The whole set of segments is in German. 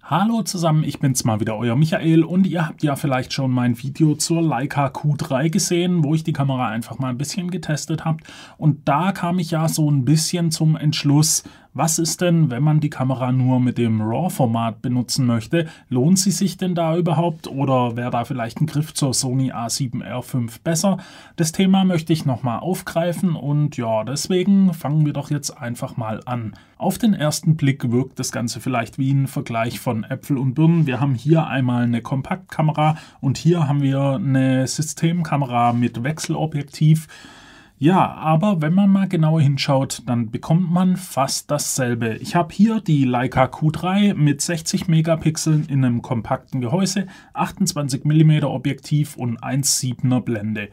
Hallo zusammen, ich bin's mal wieder, euer Michael, und ihr habt ja vielleicht schon mein Video zur Leica Q3 gesehen, wo ich die Kamera einfach mal ein bisschen getestet habe. Und da kam ich ja so ein bisschen zum Entschluss, was ist denn, wenn man die Kamera nur mit dem RAW-Format benutzen möchte? Lohnt sie sich denn da überhaupt oder wäre da vielleicht ein Griff zur Sony A7R5 besser? Das Thema möchte ich nochmal aufgreifen und ja, deswegen fangen wir doch jetzt einfach mal an. Auf den ersten Blick wirkt das Ganze vielleicht wie ein Vergleich von Äpfel und Birnen. Wir haben hier einmal eine Kompaktkamera und hier haben wir eine Systemkamera mit Wechselobjektiv. Ja, aber wenn man mal genauer hinschaut, dann bekommt man fast dasselbe. Ich habe hier die Leica Q3 mit 60 Megapixeln in einem kompakten Gehäuse, 28 mm Objektiv und 1,7er Blende.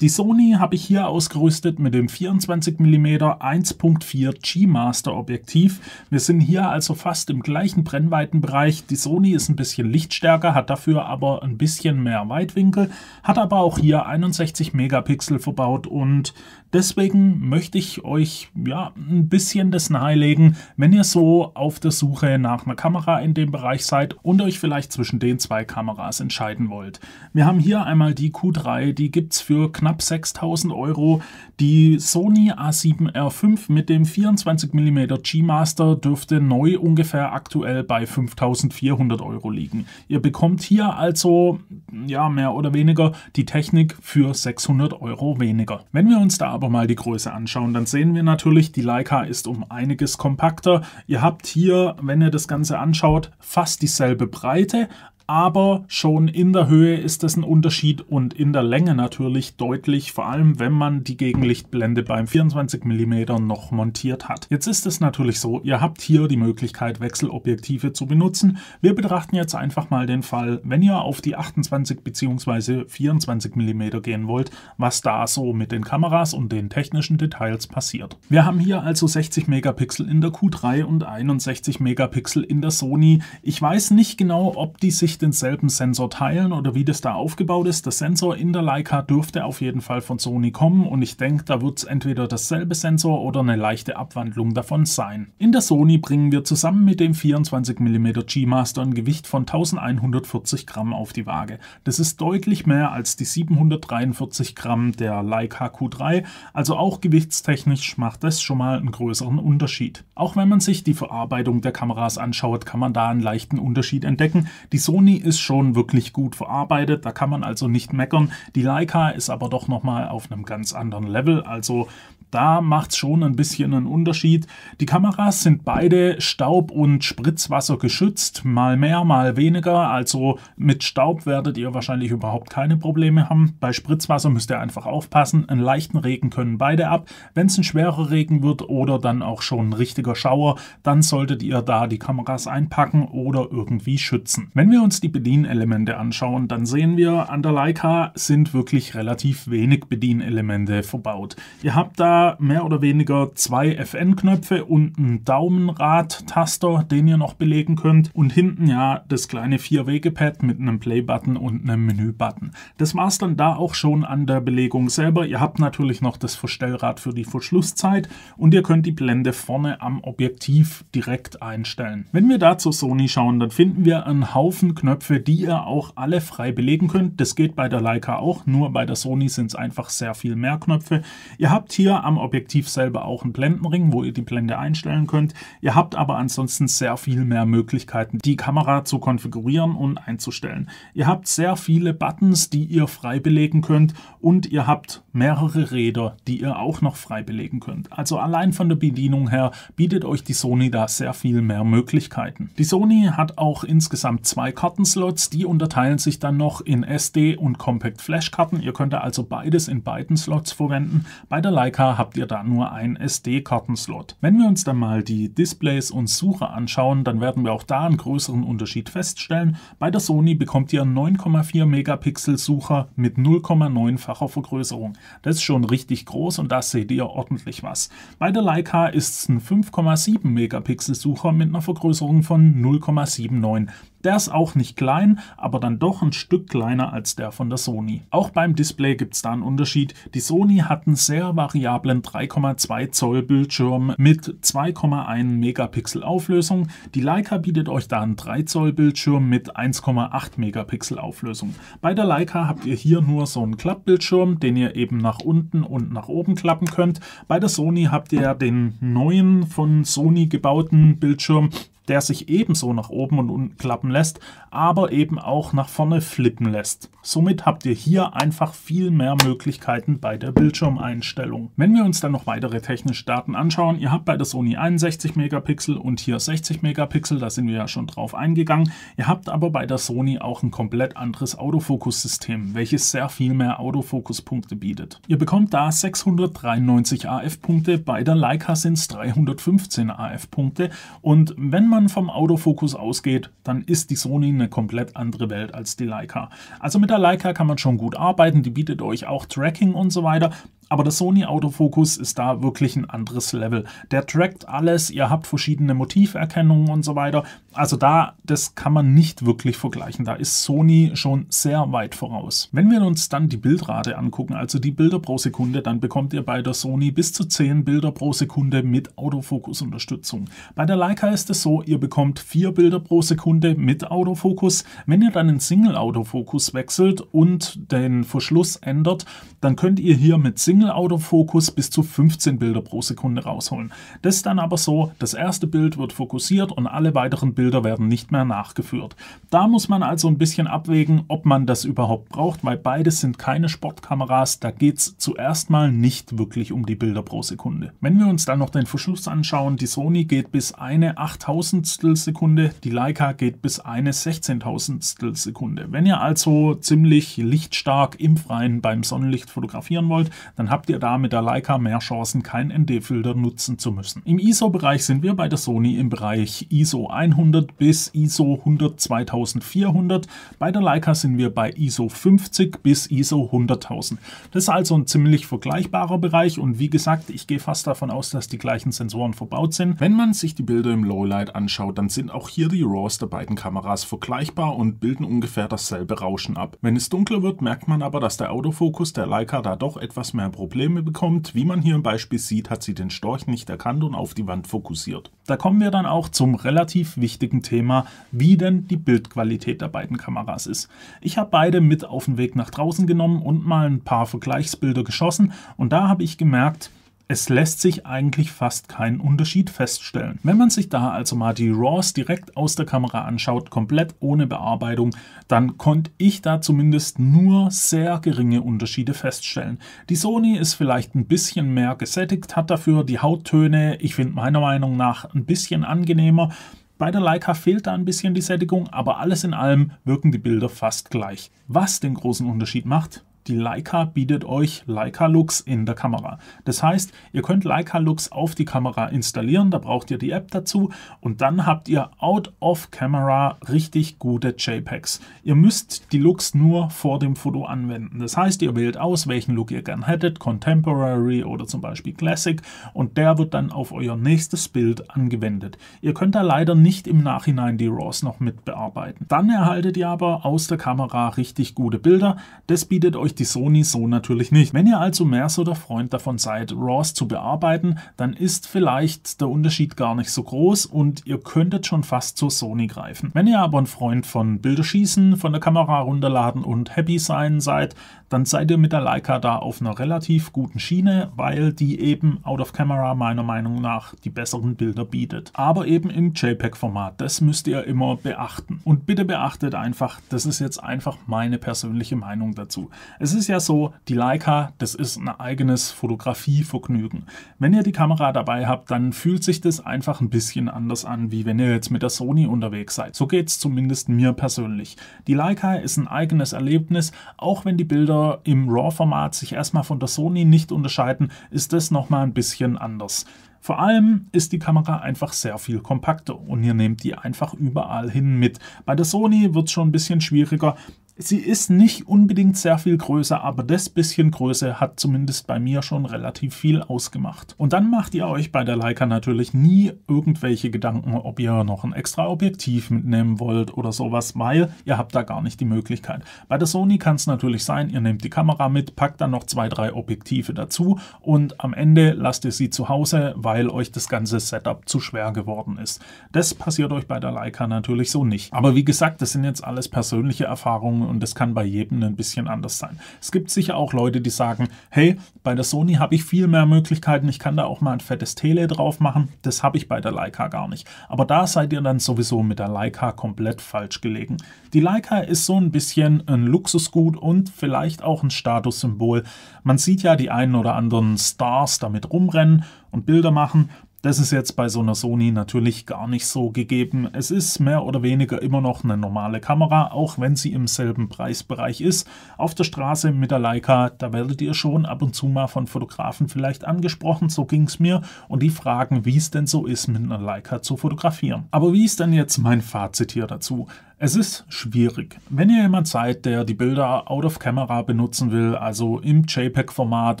Die Sony habe ich hier ausgerüstet mit dem 24 mm 1.4 G-Master Objektiv. Wir sind hier also fast im gleichen Brennweitenbereich. Die Sony ist ein bisschen lichtstärker, hat dafür aber ein bisschen mehr Weitwinkel, hat aber auch hier 61 Megapixel verbaut und deswegen möchte ich euch ja ein bisschen das nahelegen, wenn ihr so auf der Suche nach einer Kamera in dem Bereich seid und euch vielleicht zwischen den zwei Kameras entscheiden wollt. Wir haben hier einmal die Q3, die gibt es für knapp 6.000 Euro. Die Sony A7R5 mit dem 24 mm G-Master dürfte neu ungefähr aktuell bei 5.400 Euro liegen. Ihr bekommt hier also ja mehr oder weniger die Technik für 600 Euro weniger. Wenn wir uns da aber mal die Größe anschauen, dann sehen wir natürlich, die Leica ist um einiges kompakter. Ihr habt hier, wenn ihr das Ganze anschaut, fast dieselbe Breite, aber schon in der Höhe ist das ein Unterschied und in der Länge natürlich deutlich, vor allem wenn man die Gegenlichtblende beim 24 mm noch montiert hat. Jetzt ist es natürlich so, ihr habt hier die Möglichkeit, Wechselobjektive zu benutzen. Wir betrachten jetzt einfach mal den Fall, wenn ihr auf die 28 bzw. 24 mm gehen wollt, was da so mit den Kameras und den technischen Details passiert. Wir haben hier also 60 Megapixel in der Q3 und 61 Megapixel in der Sony. Ich weiß nicht genau, ob die sich denselben Sensor teilen oder wie das da aufgebaut ist. Der Sensor in der Leica dürfte auf jeden Fall von Sony kommen und ich denke, da wird es entweder dasselbe Sensor oder eine leichte Abwandlung davon sein. In der Sony bringen wir zusammen mit dem 24 mm G-Master ein Gewicht von 1140 Gramm auf die Waage. Das ist deutlich mehr als die 743 Gramm der Leica Q3, also auch gewichtstechnisch macht das schon mal einen größeren Unterschied. Auch wenn man sich die Verarbeitung der Kameras anschaut, kann man da einen leichten Unterschied entdecken. Die Sony ist schon wirklich gut verarbeitet, da kann man also nicht meckern. Die Leica ist aber doch nochmal auf einem ganz anderen Level, also da macht es schon ein bisschen einen Unterschied. Die Kameras sind beide Staub- und Spritzwasser geschützt, mal mehr, mal weniger. Also mit Staub werdet ihr wahrscheinlich überhaupt keine Probleme haben. Bei Spritzwasser müsst ihr einfach aufpassen. Einen leichten Regen können beide ab. Wenn es ein schwerer Regen wird oder dann auch schon ein richtiger Schauer, dann solltet ihr da die Kameras einpacken oder irgendwie schützen. Wenn wir uns die Bedienelemente anschauen, dann sehen wir, an der Leica sind wirklich relativ wenig Bedienelemente verbaut. Ihr habt da mehr oder weniger zwei FN-Knöpfe und einen Daumenrad-Taster, den ihr noch belegen könnt und hinten ja das kleine 4-Wege-Pad mit einem Play-Button und einem Menü-Button. Das war es dann da auch schon an der Belegung selber. Ihr habt natürlich noch das Verstellrad für die Verschlusszeit und ihr könnt die Blende vorne am Objektiv direkt einstellen. Wenn wir da zur Sony schauen, dann finden wir einen Haufen Knöpfe, die ihr auch alle frei belegen könnt. Das geht bei der Leica auch, nur bei der Sony sind es einfach sehr viel mehr Knöpfe. Ihr habt hier am Objektiv selber auch einen Blendenring, wo ihr die Blende einstellen könnt. Ihr habt aber ansonsten sehr viel mehr Möglichkeiten, die Kamera zu konfigurieren und einzustellen. Ihr habt sehr viele Buttons, die ihr frei belegen könnt und ihr habt mehrere Räder, die ihr auch noch frei belegen könnt. Also allein von der Bedienung her bietet euch die Sony da sehr viel mehr Möglichkeiten. Die Sony hat auch insgesamt zwei Kartenslots, die unterteilen sich dann noch in SD und Compact Flash Karten. Ihr könnt also beides in beiden Slots verwenden. Bei der Leica habt ihr da nur einen SD-Kartenslot. Wenn wir uns dann mal die Displays und Sucher anschauen, dann werden wir auch da einen größeren Unterschied feststellen. Bei der Sony bekommt ihr einen 9,4 Megapixel Sucher mit 0,9-facher Vergrößerung. Das ist schon richtig groß und da seht ihr ordentlich was. Bei der Leica ist es ein 5,7 Megapixel Sucher mit einer Vergrößerung von 0,79. Der ist auch nicht klein, aber dann doch ein Stück kleiner als der von der Sony. Auch beim Display gibt es da einen Unterschied. Die Sony hat einen sehr variablen 3,2 Zoll Bildschirm mit 2,1 Megapixel Auflösung. Die Leica bietet euch da einen 3 Zoll Bildschirm mit 1,8 Megapixel Auflösung. Bei der Leica habt ihr hier nur so einen Klappbildschirm, den ihr eben nach unten und nach oben klappen könnt. Bei der Sony habt ihr ja den neuen von Sony gebauten Bildschirm, der sich ebenso nach oben und unten klappen lässt, aber eben auch nach vorne flippen lässt. Somit habt ihr hier einfach viel mehr Möglichkeiten bei der Bildschirmeinstellung. Wenn wir uns dann noch weitere technische Daten anschauen, ihr habt bei der Sony 61 Megapixel und hier 60 Megapixel, da sind wir ja schon drauf eingegangen. Ihr habt aber bei der Sony auch ein komplett anderes Autofokus-System, welches sehr viel mehr Autofokus-Punkte bietet. Ihr bekommt da 693 AF-Punkte, bei der Leica sind es 315 AF-Punkte, und wenn man vom Autofokus ausgeht, dann ist die Sony eine komplett andere Welt als die Leica. Also mit der Leica kann man schon gut arbeiten, die bietet euch auch Tracking und so weiter. Aber der Sony Autofokus ist da wirklich ein anderes Level. Der trackt alles, ihr habt verschiedene Motiverkennungen und so weiter. Also das kann man nicht wirklich vergleichen. Da ist Sony schon sehr weit voraus. Wenn wir uns dann die Bildrate angucken, also die Bilder pro Sekunde, dann bekommt ihr bei der Sony bis zu 10 Bilder pro Sekunde mit Autofokus-Unterstützung. Bei der Leica ist es so, ihr bekommt 4 Bilder pro Sekunde mit Autofokus. Wenn ihr dann in Single-Autofokus wechselt und den Verschluss ändert, dann könnt ihr hier mit Single-Autofokus bis zu 15 Bilder pro Sekunde rausholen. Das ist dann aber so, das erste Bild wird fokussiert und alle weiteren Bilder werden nicht mehr nachgeführt. Da muss man also ein bisschen abwägen, ob man das überhaupt braucht, weil beides sind keine Sportkameras, da geht es zuerst mal nicht wirklich um die Bilder pro Sekunde. Wenn wir uns dann noch den Verschluss anschauen, die Sony geht bis eine 8000stel Sekunde, die Leica geht bis eine 16.000stel Sekunde. Wenn ihr also ziemlich lichtstark im Freien beim Sonnenlicht fotografieren wollt, dann habt ihr da mit der Leica mehr Chancen, keinen ND-Filter nutzen zu müssen. Im ISO-Bereich sind wir bei der Sony im Bereich ISO 100 bis ISO 100 2400. Bei der Leica sind wir bei ISO 50 bis ISO 100.000. Das ist also ein ziemlich vergleichbarer Bereich und wie gesagt, ich gehe fast davon aus, dass die gleichen Sensoren verbaut sind. Wenn man sich die Bilder im Lowlight anschaut, dann sind auch hier die RAWs der beiden Kameras vergleichbar und bilden ungefähr dasselbe Rauschen ab. Wenn es dunkler wird, merkt man aber, dass der Autofokus der Leica da doch etwas mehr Probleme bekommt. Wie man hier im Beispiel sieht, hat sie den Storch nicht erkannt und auf die Wand fokussiert. Da kommen wir dann auch zum relativ wichtigen Thema, wie denn die Bildqualität der beiden Kameras ist. Ich habe beide mit auf den Weg nach draußen genommen und mal ein paar Vergleichsbilder geschossen und da habe ich gemerkt, es lässt sich eigentlich fast keinen Unterschied feststellen. Wenn man sich da also mal die RAWs direkt aus der Kamera anschaut, komplett ohne Bearbeitung, dann konnte ich da zumindest nur sehr geringe Unterschiede feststellen. Die Sony ist vielleicht ein bisschen mehr gesättigt, hat dafür die Hauttöne, ich finde meiner Meinung nach, ein bisschen angenehmer. Bei der Leica fehlt da ein bisschen die Sättigung, aber alles in allem wirken die Bilder fast gleich. Was den großen Unterschied macht: die Leica bietet euch Leica Lux in der Kamera. Das heißt, ihr könnt Leica Lux auf die Kamera installieren, da braucht ihr die App dazu und dann habt ihr out of camera richtig gute JPEGs. Ihr müsst die Lux nur vor dem Foto anwenden. Das heißt, ihr wählt aus, welchen Look ihr gern hättet, Contemporary oder zum Beispiel Classic, und der wird dann auf euer nächstes Bild angewendet. Ihr könnt da leider nicht im Nachhinein die RAWs noch mit bearbeiten. Dann erhaltet ihr aber aus der Kamera richtig gute Bilder. Das bietet euch die Sony so natürlich nicht. Wenn ihr also mehr so der Freund davon seid, RAWs zu bearbeiten, dann ist vielleicht der Unterschied gar nicht so groß und ihr könntet schon fast zur Sony greifen. Wenn ihr aber ein Freund von Bilderschießen, von der Kamera runterladen und happy sein seid, dann seid ihr mit der Leica da auf einer relativ guten Schiene, weil die eben out of camera meiner Meinung nach die besseren Bilder bietet. Aber eben im JPEG-Format, das müsst ihr immer beachten. Und bitte beachtet einfach, das ist jetzt einfach meine persönliche Meinung dazu. Es ist ja so, die Leica, das ist ein eigenes Fotografievergnügen. Wenn ihr die Kamera dabei habt, dann fühlt sich das einfach ein bisschen anders an, wie wenn ihr jetzt mit der Sony unterwegs seid. So geht es zumindest mir persönlich. Die Leica ist ein eigenes Erlebnis, auch wenn die Bilder im RAW-Format sich erstmal von der Sony nicht unterscheiden, ist das nochmal ein bisschen anders. Vor allem ist die Kamera einfach sehr viel kompakter und ihr nehmt die einfach überall hin mit. Bei der Sony wird es schon ein bisschen schwieriger. Sie ist nicht unbedingt sehr viel größer, aber das bisschen Größe hat zumindest bei mir schon relativ viel ausgemacht. Und dann macht ihr euch bei der Leica natürlich nie irgendwelche Gedanken, ob ihr noch ein extra Objektiv mitnehmen wollt oder sowas, weil ihr habt da gar nicht die Möglichkeit. Bei der Sony kann es natürlich sein, ihr nehmt die Kamera mit, packt dann noch 2, 3 Objektive dazu und am Ende lasst ihr sie zu Hause, weil euch das ganze Setup zu schwer geworden ist. Das passiert euch bei der Leica natürlich so nicht. Aber wie gesagt, das sind jetzt alles persönliche Erfahrungen und das kann bei jedem ein bisschen anders sein. Es gibt sicher auch Leute, die sagen, hey, bei der Sony habe ich viel mehr Möglichkeiten, ich kann da auch mal ein fettes Tele drauf machen, das habe ich bei der Leica gar nicht. Aber da seid ihr dann sowieso mit der Leica komplett falsch gelegen. Die Leica ist so ein bisschen ein Luxusgut und vielleicht auch ein Statussymbol. Man sieht ja die einen oder anderen Stars damit rumrennen und Bilder machen. Das ist jetzt bei so einer Sony natürlich gar nicht so gegeben. Es ist mehr oder weniger immer noch eine normale Kamera, auch wenn sie im selben Preisbereich ist. Auf der Straße mit der Leica, da werdet ihr schon ab und zu mal von Fotografen vielleicht angesprochen, so ging es mir, und die fragen, wie es denn so ist, mit einer Leica zu fotografieren. Aber wie ist denn jetzt mein Fazit hier dazu? Es ist schwierig. Wenn ihr jemand seid, der die Bilder out of camera benutzen will, also im JPEG-Format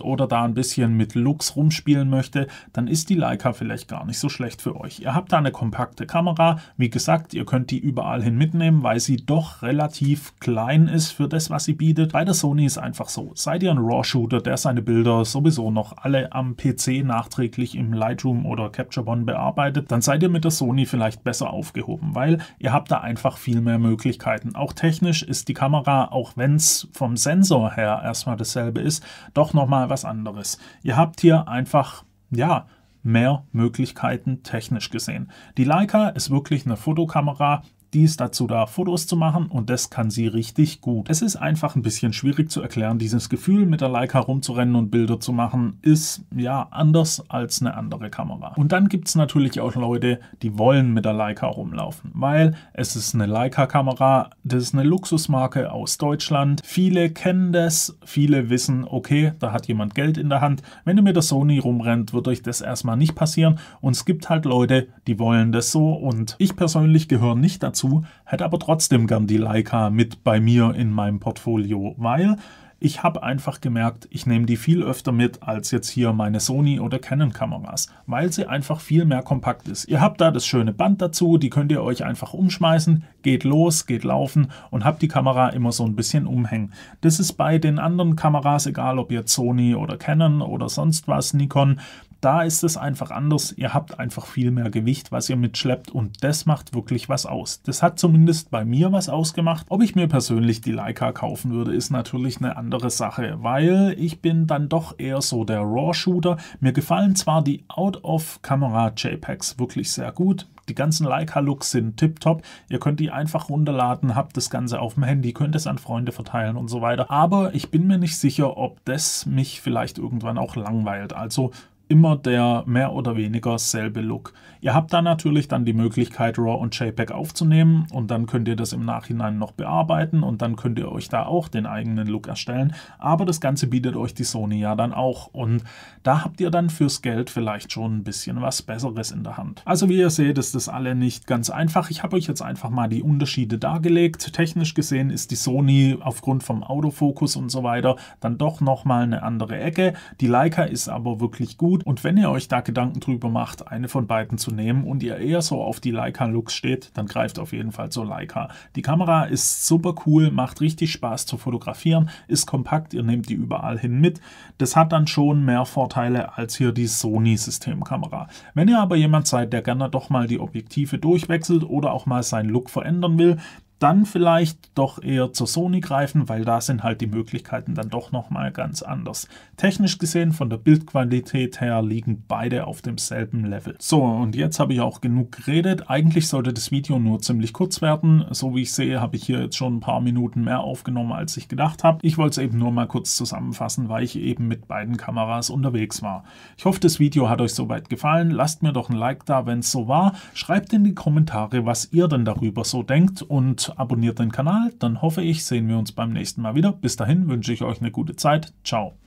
oder da ein bisschen mit Lux rumspielen möchte, dann ist die Leica vielleicht gar nicht so schlecht für euch. Ihr habt da eine kompakte Kamera. Wie gesagt, ihr könnt die überall hin mitnehmen, weil sie doch relativ klein ist für das, was sie bietet. Bei der Sony ist einfach so. Seid ihr ein RAW-Shooter, der seine Bilder sowieso noch alle am PC nachträglich im Lightroom oder Capture One bearbeitet, dann seid ihr mit der Sony vielleicht besser aufgehoben, weil ihr habt da einfach viel mehr Möglichkeiten. Auch technisch ist die Kamera, auch wenn es vom Sensor her erstmal dasselbe ist, doch nochmal was anderes. Ihr habt hier einfach, ja, mehr Möglichkeiten technisch gesehen. Die Leica ist wirklich eine Fotokamera, die ist dazu da, Fotos zu machen, und das kann sie richtig gut. Es ist einfach ein bisschen schwierig zu erklären. Dieses Gefühl, mit der Leica rumzurennen und Bilder zu machen, ist ja anders als eine andere Kamera. Und dann gibt es natürlich auch Leute, die wollen mit der Leica rumlaufen, weil es ist eine Leica-Kamera, das ist eine Luxusmarke aus Deutschland. Viele kennen das, viele wissen, okay, da hat jemand Geld in der Hand. Wenn ihr mit der Sony rumrennt, wird euch das erstmal nicht passieren, und es gibt halt Leute, die wollen das so, und ich persönlich gehöre nicht dazu, hätte aber trotzdem gern die Leica mit bei mir in meinem Portfolio, weil ich habe einfach gemerkt, ich nehme die viel öfter mit als jetzt hier meine Sony oder Canon Kameras, weil sie einfach viel mehr kompakt ist. Ihr habt da das schöne Band dazu, die könnt ihr euch einfach umschmeißen, geht los, geht laufen und habt die Kamera immer so ein bisschen umhängen. Das ist bei den anderen Kameras, egal ob jetzt Sony oder Canon oder sonst was, Nikon, da ist es einfach anders. Ihr habt einfach viel mehr Gewicht, was ihr mitschleppt, und das macht wirklich was aus. Das hat zumindest bei mir was ausgemacht. Ob ich mir persönlich die Leica kaufen würde, ist natürlich eine andere Sache, weil ich bin dann doch eher so der RAW-Shooter. Mir gefallen zwar die Out-of-Camera-JPEGs wirklich sehr gut. Die ganzen Leica-Looks sind tipptopp. Ihr könnt die einfach runterladen, habt das Ganze auf dem Handy, könnt es an Freunde verteilen und so weiter. Aber ich bin mir nicht sicher, ob das mich vielleicht irgendwann auch langweilt. Also immer der mehr oder weniger selbe Look. Ihr habt da natürlich dann die Möglichkeit, RAW und JPEG aufzunehmen, und dann könnt ihr das im Nachhinein noch bearbeiten und dann könnt ihr euch da auch den eigenen Look erstellen. Aber das Ganze bietet euch die Sony ja dann auch, und da habt ihr dann fürs Geld vielleicht schon ein bisschen was Besseres in der Hand. Also wie ihr seht, ist das alle nicht ganz einfach. Ich habe euch jetzt einfach mal die Unterschiede dargelegt. Technisch gesehen ist die Sony aufgrund vom Autofokus und so weiter dann doch nochmal eine andere Ecke. Die Leica ist aber wirklich gut. Und wenn ihr euch da Gedanken drüber macht, eine von beiden zu nehmen und ihr eher so auf die Leica-Looks steht, dann greift auf jeden Fall zur Leica. Die Kamera ist super cool, macht richtig Spaß zu fotografieren, ist kompakt, ihr nehmt die überall hin mit. Das hat dann schon mehr Vorteile als hier die Sony-Systemkamera. Wenn ihr aber jemand seid, der gerne doch mal die Objektive durchwechselt oder auch mal seinen Look verändern will, dann vielleicht doch eher zur Sony greifen, weil da sind halt die Möglichkeiten dann doch nochmal ganz anders. Technisch gesehen, von der Bildqualität her, liegen beide auf demselben Level. So, und jetzt habe ich auch genug geredet. Eigentlich sollte das Video nur ziemlich kurz werden. So wie ich sehe, habe ich hier jetzt schon ein paar Minuten mehr aufgenommen, als ich gedacht habe. Ich wollte es eben nur mal kurz zusammenfassen, weil ich eben mit beiden Kameras unterwegs war. Ich hoffe, das Video hat euch soweit gefallen. Lasst mir doch ein Like da, wenn es so war. Schreibt in die Kommentare, was ihr denn darüber so denkt, und abonniert den Kanal. Dann hoffe ich, sehen wir uns beim nächsten Mal wieder. Bis dahin wünsche ich euch eine gute Zeit. Ciao.